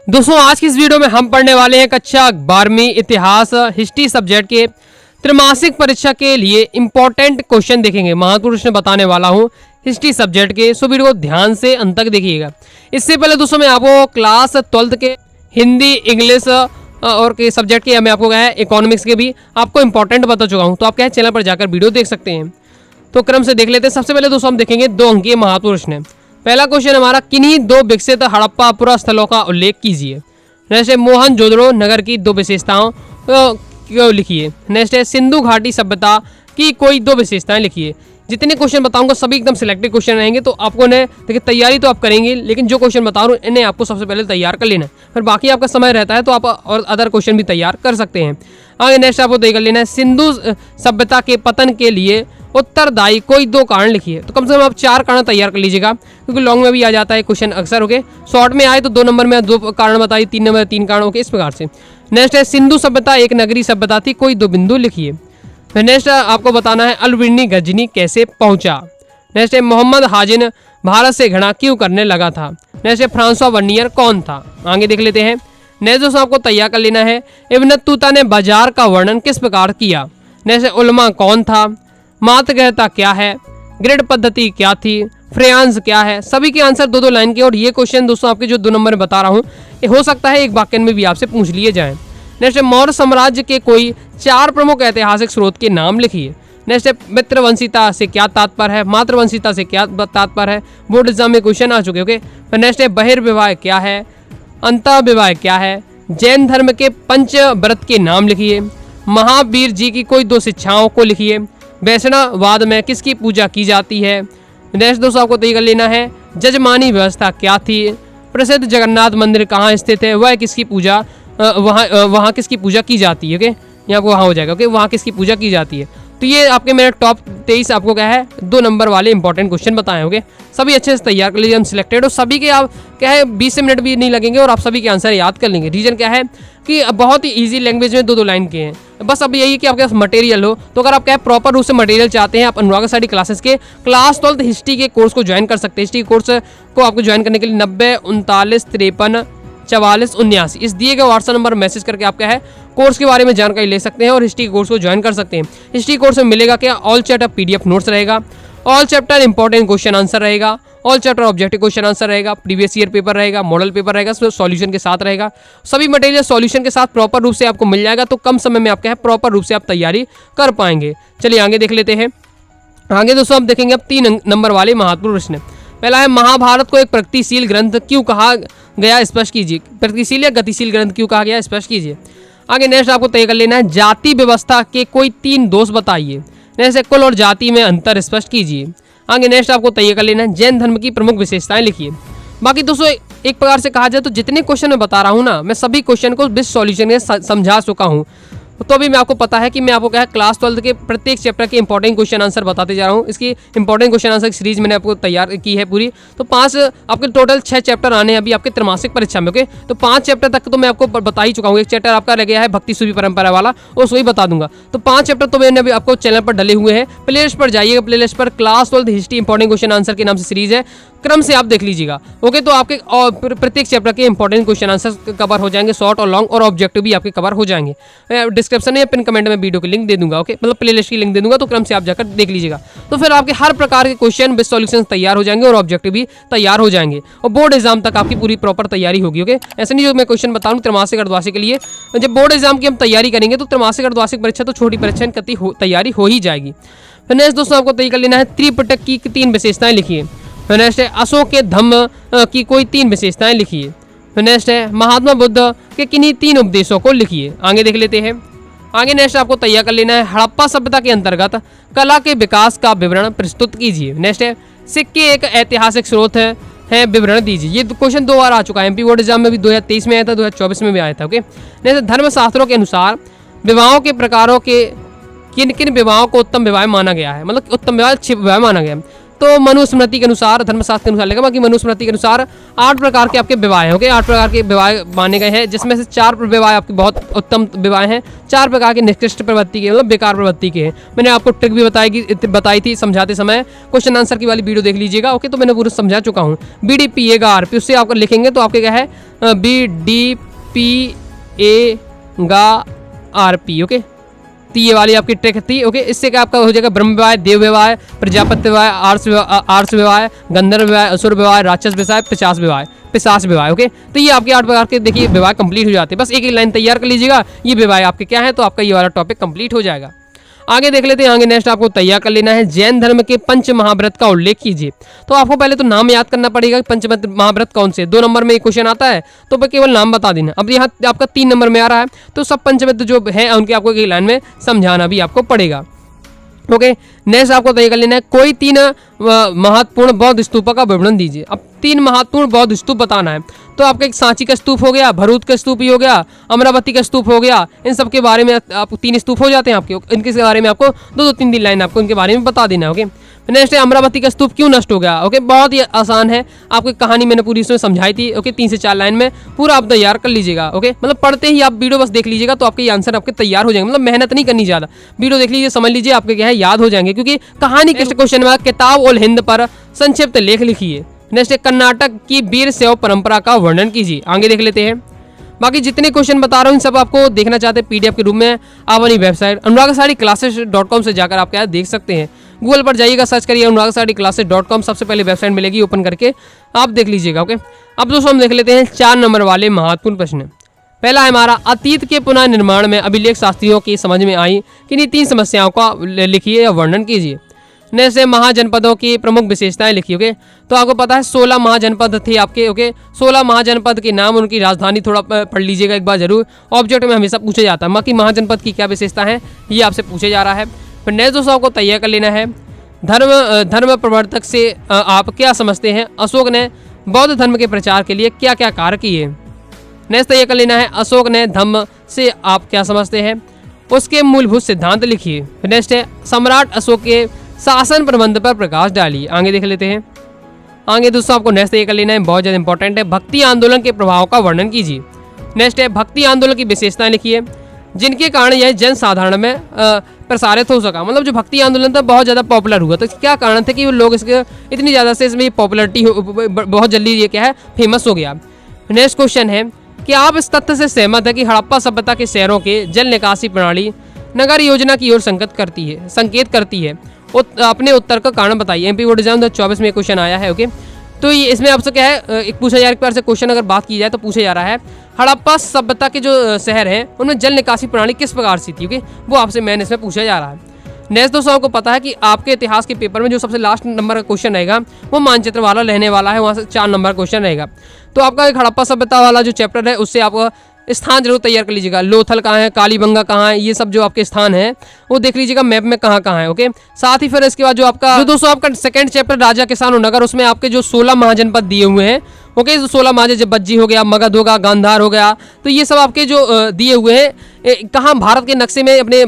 दोस्तों आज की इस वीडियो में हम पढ़ने वाले हैं कक्षा 12वीं इतिहास हिस्ट्री सब्जेक्ट के त्रैमासिक परीक्षा के लिए इंपॉर्टेंट क्वेश्चन देखेंगे। महत्वपूर्ण प्रश्न बताने वाला हूं हिस्ट्री सब्जेक्ट के, सो वीडियो को ध्यान से अंत तक देखिएगा। इससे पहले दोस्तों मैं आपको क्लास 12th के हिंदी, इंग्लिश और के सब्जेक्ट के, मैं आपको क्या है इकोनॉमिक्स के भी आपको इंपॉर्टेंट बता चुका हूँ, तो आप क्या है चैनल पर जाकर वीडियो देख सकते हैं। तो क्रम से देख लेते हैं। सबसे पहले दोस्तों हम देखेंगे 2 अंकीय महत्वपूर्ण प्रश्न। पहला क्वेश्चन हमारा, किन्हीं 2 विकसित हड़प्पा पुरा स्थलों का उल्लेख कीजिए। नेक्स्ट है मोहनजोदड़ो नगर की 2 विशेषताओं को लिखिए। नेक्स्ट है सिंधु घाटी सभ्यता की कोई 2 विशेषताएं लिखिए। जितने क्वेश्चन बताऊंगा सभी एकदम सिलेक्टेड क्वेश्चन रहेंगे, तो आपको ने देखिए तैयारी तो आप करेंगे, लेकिन जो क्वेश्चन बता रहा हूँ इन्हें आपको सबसे पहले तैयार कर लेना है, फिर बाकी आपका समय रहता है तो आप और अदर क्वेश्चन भी तैयार कर सकते हैं। आगे नेक्स्ट आपको तय कर लेना है सिंधु सभ्यता के पतन के लिए उत्तरदायी कोई 2 कारण लिखिए। तो कम से कम आप 4 कारण तैयार कर लीजिएगा, क्योंकि लॉन्ग में भी आ जाता है क्वेश्चन अक्सर। ओके, शॉर्ट में आए तो 2 नंबर में 2 कारण बताइए, 3 नंबर 3 कारण। ओके, इस प्रकार से। नेक्स्ट है सिंधु सभ्यता एक नगरीय सभ्यता थी, कोई 2 बिंदु लिखिए। फिर नेक्स्ट आपको बताना है अलबर्नी गजनी कैसे पहुंचा। नेक्स्ट है मोहम्मद हाजिन भारत से घृणा क्यों करने लगा था। नेक्स्ट है फ्रांसवा वर्नियर कौन था। आगे देख लेते हैं। नेक्स्ट दोस्तों आपको तैयार कर लेना है इब्न बतूता ने बाजार का वर्णन किस प्रकार किया। नेक्स्ट है उलमा कौन था, मातृगृहता क्या है, ग्रिड पद्धति क्या थी, फ्रेयांस क्या है। सभी के आंसर 2-2 लाइन के, और ये क्वेश्चन दोस्तों आपके जो 2 नंबर में बता रहा हूँ हो सकता है एक वाक्य में भी आपसे पूछ लिए जाए। नेक्स्ट है मौर्य साम्राज्य के कोई 4 प्रमुख ऐतिहासिक स्रोत के नाम लिखिए। नेक्स्ट है मित्रवंशिता से क्या तात्पर्य है, मातृवंशिता से क्या तात्पर्य है, बोर्ड एग्जाम में क्वेश्चन आ चुके। ओके, फिर नेक्स्ट है बहिर्विवाह क्या है, अंतःविवाह क्या है, जैन धर्म के 5 व्रत के नाम लिखिए, महावीर जी की कोई 2 शिक्षाओं को लिखिए, वैष्णववाद में किसकी पूजा की जाती है। नेक्स्ट दोस्तों आपको तय कर लेना है जजमानी व्यवस्था क्या थी, प्रसिद्ध जगन्नाथ मंदिर कहाँ स्थित है, वह किसकी पूजा वहाँ किसकी पूजा की जाती है। ओके, यहाँ को वहाँ हो जाएगा। ओके, वहाँ किसकी पूजा की जाती है। तो ये आपके मेरे टॉप 23 आपको क्या है 2 नंबर वाले इंपॉर्टेंट क्वेश्चन बताए होंगे। सभी अच्छे से तैयार कर लीजिए, हम सिलेक्टेड हो सभी के। आप क्या है 20 मिनट भी नहीं लगेंगे और आप सभी के आंसर याद कर लेंगे। रीजन क्या है कि बहुत ही इजी लैंग्वेज में 2-2 लाइन के हैं। बस अब यही कि आपके पास मटेरियल हो, तो अगर आप क्या है प्रॉपर रूप से मटेरियल चाहते हैं, आप अनुराग स्टडी क्लासेस के क्लास 12th हिस्ट्री के कोर्स को ज्वाइन कर सकते हैं। हिस्ट्री कोर्स को आपको ज्वाइन करने के लिए 90 39 53 44 79 इस दिए गए व्हाट्सएप नंबर मैसेज करके आप क्या है कोर्स के बारे में जानकारी ले सकते हैं और हिस्ट्री कोर्स को ज्वाइन कर सकते हैं। हिस्ट्री कोर्स में मिलेगा क्या, ऑल चैप्टर PDF नोट्स रहेगा, all chapter important question answer रहेगा, all chapter objective question answer रहेगा, प्रीवियस ईयर पेपर रहेगा, मॉडल पेपर रहेगा, सॉल्यूशन के साथ रहेगा। सभी मटेरियल सॉल्यूशन के साथ प्रॉपर रूप से आपको मिल जाएगा, तो कम समय में आपका है प्रॉपर रूप से आप तैयारी कर पाएंगे। चलिए आगे देख लेते हैं। आगे दोस्तों हम देखेंगे अब 3 नंबर वाले महत्वपूर्ण प्रश्न। पहला है महाभारत को एक प्रगतिशील ग्रंथ क्यों कहा गया, स्पष्ट कीजिए। प्रगतिशील या गतिशील ग्रंथ क्यों कहा गया, स्पष्ट कीजिए। आगे नेक्स्ट आपको तय कर लेना है जाति व्यवस्था के कोई 3 दोष बताइए। नेक्स्ट कुल और जाति में अंतर स्पष्ट कीजिए। आगे नेक्स्ट आपको तय कर लेना है जैन धर्म की प्रमुख विशेषताएं लिखिए। बाकी दोस्तों एक प्रकार से कहा जाए तो जितने क्वेश्चन मैं बता रहा हूँ ना, मैं सभी क्वेश्चन को विद सॉल्यूशन के समझा चुका हूँ। तो अभी मैं आपको पता है कि मैं आपको क्या है क्लास 12th के प्रत्येक चैप्टर के इंपॉर्टेंट क्वेश्चन आंसर बताते जा रहा हूँ। इसकी इंपॉर्टेंट क्वेश्चन आंसर की सीरीज मैंने आपको तैयार की है पूरी। तो 5 आपके टोटल 6 चैप्टर आने हैं अभी आपके त्रैमासिक परीक्षा में। ओके, तो 5 चैप्टर तक तो मैं आपको बता ही चुका हूँ। एक चैप्टर आपका रह गया है भक्ति सूफी परंपरा वाला, उसको ही बता दूंगा। तो 5 चैप्टर तो मैंने अभी आपको चैनल पर डले हुए हैं। प्लेलिस्ट पर जाइएगा, प्लेलिस्ट पर class 12th history important question answer के नाम से सीरीज है, क्रम से आप देख लीजिएगा। ओके, तो आपके प्रत्येक चैप्टर के इंपॉर्टेंट क्वेश्चन आंसर कवर हो जाएंगे, शॉर्ट और लॉन्ग, और ऑब्जेक्टिव भी आपके कवर हो जाएंगे। डिस्क्रिप्शन में या पिन कमेंट में वीडियो की लिंक दे दूंगा। ओके, मतलब प्लेलिस्ट की लिंक दे दूंगा, तो क्रम से आप जाकर देख लीजिएगा। तो फिर आपके हर प्रकार के क्वेश्चन विद सॉल्यूशन तैयार हो जाएंगे और ऑब्जेक्टिव भी तैयार हो जाएंगे, और बोर्ड एग्जाम तक आपकी पूरी प्रॉपर तैयारी होगी। ओके, ऐसे नहीं जो मैं क्वेश्चन बताऊँ त्रैमासिक अर्धवार्षिक के लिए, जब बोर्ड एग्जाम की हम तैयारी करेंगे तो त्रैमासिक अर्धवार्षिक परीक्षा तो छोटी परीक्षा कति तैयारी हो ही जाएगी। फिर नेक्स्ट दोस्तों आपको तय कर लेना है त्रिपिटक की 3 विशेषताएं लिखिए। फिर नेक्स्ट है अशोक के धम्म की कोई 3 विशेषताएं लिखिए। फिर नेक्स्ट है महात्मा बुद्ध के किन्हीं 3 उपदेशों को लिखिए। आगे देख लेते हैं। आगे नेक्स्ट आपको तैयार कर लेना है हड़प्पा सभ्यता के अंतर्गत कला के विकास का विवरण प्रस्तुत कीजिए। नेक्स्ट है सिक्के एक ऐतिहासिक स्रोत है विवरण दीजिए। ये क्वेश्चन 2 बार आ चुका है, एमपी बोर्ड एग्जाम में भी 2023 में आया था, 2024 में भी आया था। ओके, नेक्स्ट धर्मशास्त्रों के अनुसार विवाहों के प्रकारों के किन किन विवाहों को उत्तम विवाह माना गया है, मतलब उत्तम विवाह 6 विवाह माना गया। तो मनुस्मृति के अनुसार, धर्मशास्त्र के अनुसार लेगा, बाकी मनुस्मृति के अनुसार 8 प्रकार के आपके विवाह हैं। ओके, 8 प्रकार के विवाह माने गए हैं, जिसमें से 4 विवाह आपके बहुत उत्तम विवाह हैं, 4 प्रकार के निकृष्ट प्रवृत्ति के, मतलब बेकार प्रवृत्ति के हैं। मैंने आपको ट्रिक भी बताई थी समझाते समय, क्वेश्चन आंसर की वाली वीडियो देख लीजिएगा। ओके, तो मैंने पूरा समझा चुका हूँ। BDPA का RP, उससे आप लिखेंगे तो आपके क्या है BDPA का RP। ओके, तो ये वाली आपकी ट्रिक थी। ओके, इससे क्या आपका हो जाएगा ब्रह्म विवाह, देव विवाह, प्रजापति विवाह, आर्ष विवाह, गंधर्व विवाह, असुर विवाह, राक्षस विवाह, पिशाच विवाह। ओके, तो ये आपके 8 प्रकार के देखिए विवाह कंप्लीट हो जाते हैं। बस एक लाइन तैयार कर लीजिएगा, ये विवाह आपके क्या है, तो आपका ये वाला टॉपिक कंप्लीट हो जाएगा। आगे देख लेते हैं। आगे नेक्स्ट आपको तैयार कर लेना है, जैन धर्म के पंच महाव्रत का उल्लेख कीजिए। तो आपको पहले तो नाम याद करना पड़ेगा, पंच महाव्रत कौन से। 2 नंबर में एक क्वेश्चन आता है तो केवल नाम बता देना। अब यहाँ आपका 3 नंबर में आ रहा है, तो सब पंचव्रत जो है उनके आपको एक लाइन में समझाना भी आपको पड़ेगा। ओके, नेक्स्ट आपको तय कर लेना है, कोई 3 महत्वपूर्ण बौद्ध स्तूपों का विवरण दीजिए। अब 3 महत्वपूर्ण बौद्ध स्तूप बताना है, तो आपका एक सांची का स्तूप हो गया, भरूच का स्तूप ही हो गया, अमरावती का स्तूप हो गया। इन सब के बारे में आपको 3 स्तूप हो जाते हैं आपके, इनके बारे में आपको 2-3 लाइन आपको इनके बारे में बता देना है। ओके, नेक्स्ट है अमरावती का स्तूप क्यों नष्ट हो गया। ओके, बहुत ही आसान है, आपकी कहानी मैंने पूरी इसमें समझाई थी। ओके, 3 से 4 लाइन में पूरा आप तैयार कर लीजिएगा। ओके, मतलब पढ़ते ही आप वीडियो बस देख लीजिएगा तो आपके आंसर आपके तैयार हो जाएंगे, मतलब मेहनत नहीं करनी ज़्यादा, वीडियो देख लीजिए, समझ लीजिए, आपके क्या है याद हो जाएंगे। क्योंकि कहानी के क्वेश्चन में किताब उल हिंद पर संक्षिप्त लेख लिखिए। नेक्स्ट है कर्नाटक की वीर शैव परंपरा का वर्णन कीजिए। आगे देख लेते हैं। बाकी जितने क्वेश्चन बता रहा हूँ इन सब आपको देखना चाहते हैं PDF के रूप में, आप अपनी वेबसाइट anuragsareeclasses.com से जाकर आप क्या देख सकते हैं। गूगल पर जाइएगा, सर्च करिए anuragsareeclasses.com, सबसे पहले वेबसाइट मिलेगी, ओपन करके आप देख लीजिएगा। ओके, अब दोस्तों हम देख लेते हैं 4 नंबर वाले महत्वपूर्ण प्रश्न। पहला है हमारा, अतीत के पुनः निर्माण में अभिलेख शास्त्रियों की समझ में आई किन्हीं 3 समस्याओं का लिखिए या वर्णन कीजिए। नेक्स्ट है महाजनपदों की प्रमुख विशेषताएं लिखिए। ओके, तो आपको पता है 16 महाजनपद थे आपके। ओके, 16 महाजनपद के नाम, उनकी राजधानी थोड़ा पढ़ लीजिएगा एक बार जरूर, ऑब्जेक्ट में हमेशा पूछा जाता है। बाकी महाजनपद की क्या विशेषता है ये आपसे पूछा जा रहा है। फिर नेक्स्ट दोस्तों आपको तैयार कर लेना है, धर्म प्रवर्तक से आप क्या समझते हैं, अशोक ने बौद्ध धर्म के प्रचार के लिए क्या क्या कार्य किए। नेक्स्ट तैयार कर लेना है, अशोक ने धम्म से आप क्या समझते हैं, उसके मूलभूत सिद्धांत लिखिए। फिर नेक्स्ट है, सम्राट अशोक के शासन प्रबंध पर प्रकाश डालिए। आगे देख लेते हैं। आगे दोस्तों आपको नेक्स्ट ये कर लेना है, बहुत ज़्यादा इंपॉर्टेंट है, भक्ति आंदोलन के प्रभाव का वर्णन कीजिए। नेक्स्ट है, भक्ति आंदोलन की विशेषताएं लिखिए जिनके कारण यह जन साधारण में प्रसारित हो सका। मतलब जो भक्ति आंदोलन था बहुत ज़्यादा पॉपुलर हुआ, तो क्या कारण थे कि वो लोग इसके इतनी ज़्यादा से इसमें पॉपुलरिटी बहुत जल्दी ये क्या है फेमस हो गया। नेक्स्ट क्वेश्चन है कि आप इस तथ्य से सहमत है कि हड़प्पा सभ्यता के शहरों के जल निकासी प्रणाली नगर योजना की ओर संकेत करती है। अपने उत्तर का कारण बताइए। MP बोर्ड एग्जाम 2024 में क्वेश्चन आया है। ओके, तो ये इसमें आपसे क्या है, एक पूछा जा रहा है, एक बार से क्वेश्चन अगर बात की जाए तो पूछा जा रहा है हड़प्पा सभ्यता के जो शहर हैं उनमें जल निकासी प्रणाली किस प्रकार से थी। ओके, वो आपसे मैंने इसमें पूछा जा रहा है। नेक्स्ट दोस्तों आपको पता है कि आपके इतिहास के पेपर में जो सबसे लास्ट नंबर का क्वेश्चन रहेगा वो मानचित्र वाला रहने वाला है, वहाँ से 4 नंबर क्वेश्चन रहेगा। तो आपका एक हड़प्पा सभ्यता वाला जो चैप्टर है उससे आप स्थान जरूर तैयार कर लीजिएगा। लोथल कहाँ है, कालीबंगा कहाँ है, ये सब जो आपके स्थान है वो देख लीजिएगा मैप में कहाँ कहाँ है। ओके, साथ ही फिर इसके बाद जो आपका दोस्तों आपका सेकंड चैप्टर राजा किसान और नगर, उसमें आपके जो 16 महाजनपद दिए हुए हैं। ओके, तो 16 महाजन, बज्जी हो गया, मगध होगा, गांधार हो गया, तो ये सब आपके जो दिए हुए हैं कहाँ भारत के नक्शे में अपने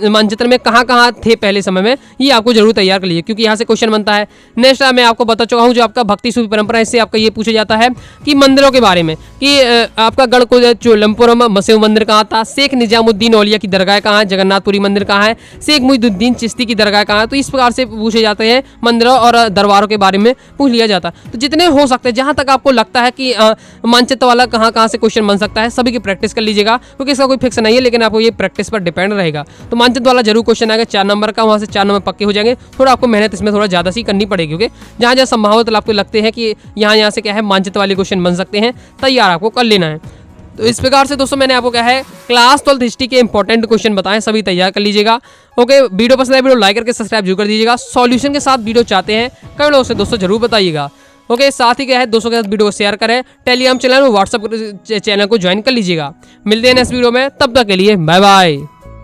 मानचित्र में कहाँ कहाँ थे पहले समय में, ये आपको जरूर तैयार कर लीजिए क्योंकि यहाँ से क्वेश्चन बनता है। नेक्स्ट मैं आपको बता चुका हूँ जो आपका भक्ति सूफी परंपरा है, इससे आपका ये पूछा जाता है कि मंदिरों के बारे में कि आपका गढ़ को चोलमपुरम मसीह मंदिर कहाँ था, शेख निजामुद्दीन औलिया की दरगाह कहाँ है, जगन्नाथपुरी मंदिर कहाँ है, शेख मुहिद्दीन चिश्ती की दरगाह कहाँ है। तो इस प्रकार से पूछे जाते हैं मंदिरों और दरबारों के बारे में पूछ लिया जाता है। तो जितने हो सकते हैं, जहाँ तक आपको लगता है कि मानचित्र वाला कहाँ कहाँ से क्वेश्चन बन सकता है, सभी की प्रैक्टिस कर लीजिएगा क्योंकि इसका कोई फिक्स नहीं है, लेकिन आपको ये प्रैक्टिस पर डिपेंड रहेगा। तो मानचित्र वाला जरूर क्वेश्चन आएगा 4 नंबर का, वहाँ से 4 नंबर पक्के हो जाएंगे। थोड़ा आपको मेहनत इसमें थोड़ा ज़्यादा सी करनी पड़ेगी क्योंकि जहाँ जहाँ संभावत आपको लगते हैं कि यहाँ से क्या है मानचित्र वाले क्वेश्चन बन सकते हैं, तैयार आपको कर लेना है। तो इस प्रकार से दोस्तों मैंने आपको क्या है क्लास 12th हिस्ट्री के इंपॉर्टेंट क्वेश्चन बताएं, सभी तैयार कर लीजिएगा। ओके, वीडियो पसंद आए वीडियो लाइक करके सब्सक्राइब जरूर कर दीजिएगा। सॉल्यूशन के साथ वीडियो चाहते हैं कई लोगों से दोस्तों जरूर बताइएगा। ओके, साथ ही क्या है दोस्तों के साथ वीडियो को शेयर करें, टेलीग्राम चैनल और व्हाट्सएप चैनल को ज्वाइन कर लीजिएगा। मिलते हैं नेक्स्ट वीडियो में, तब तक के लिए बाय बाय।